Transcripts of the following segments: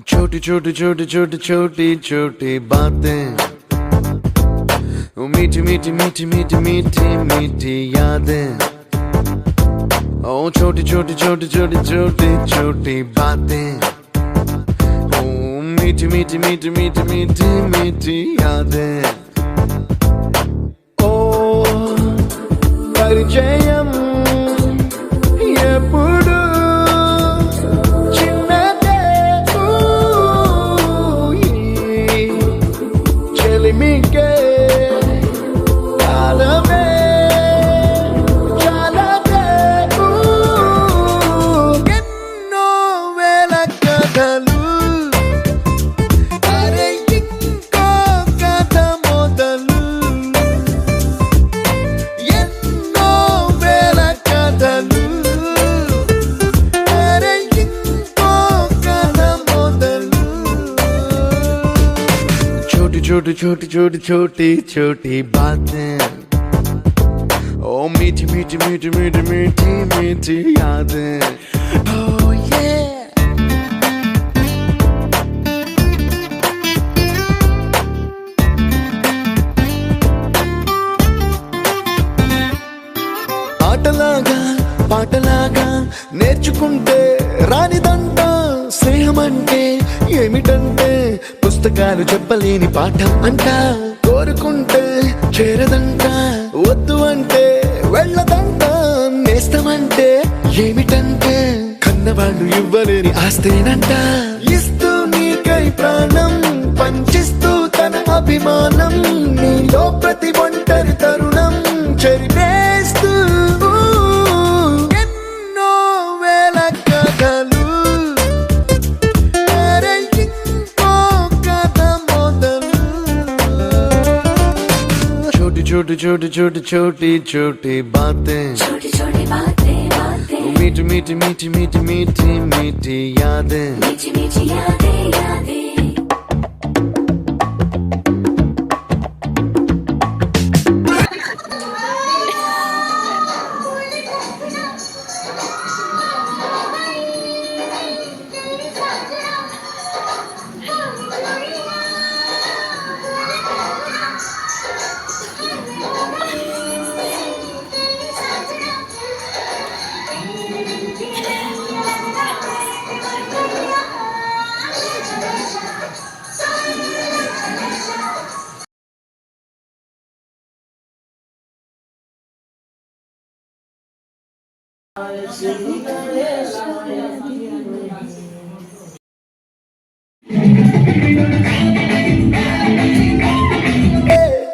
छोटी छोटी छोटी छोटी छोटी छोटी बातें, वो मीठी मीठी मीठी मीठी मीठी मीठी यादें। ओ छोटी छोटी छोटी छोटी छोटी छोटी बातें, ओ मीठी मीठी मीठी मीठी मीठी मीठी यादें। ओ परिचयम ఎప్పుడు చిన్నదే చెలిమికే కాలమే చాలదే ఎన్నో వేల కథలు అరే ఇంకో కథ మొదలు ఎన్నో వేల కథలు छोटी छोटी छोटी छोटी छोटी बातें, ओ मीठी मीठी मीठी मीठी मीठी मीठी यादें। Oh yeah। ఆటలాగా పాటలాగా నేర్చుకుంటే రానిదంట స్నేహమంటే ఏమిటంటే పుస్తకాలు చెప్పలేని పాఠం అంట కోరుకుంటే చేరదంట వద్దు అంటే వెళ్ళదంట నేస్తమంటే ఏమిటంటే కన్నవాళ్ళు ఇవ్వలేని ఆస్తేనంట ఇస్తూ నీకై ప్రాణం పంచిస్తూ తన అభిమానం నీలో ప్రతి ఒంటరి తరుణం చెరిపేస్తూ ఎన్నో వేల కథలు छोटी छोटी छोटी छोटी छोटी बातें, छोटी छोटी बातें बातें, मीठी मीठी मीठी मीठी मीठी मीठी यादें, मीठी मीठी यादें यादें।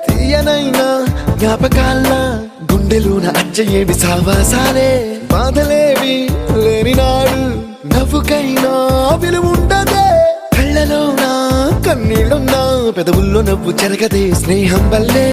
తీయనైనా జ్ఞాపకాల గుండెలోన అచ్చయేవి సావాసాలే బాధలేవి లేని నాడు నవ్వుకైనా విలువుండదే కళ్ళలోనా కన్నీళ్ళున్నా పెదవుల్లో నవ్వు చెరగదే స్నేహం వల్లే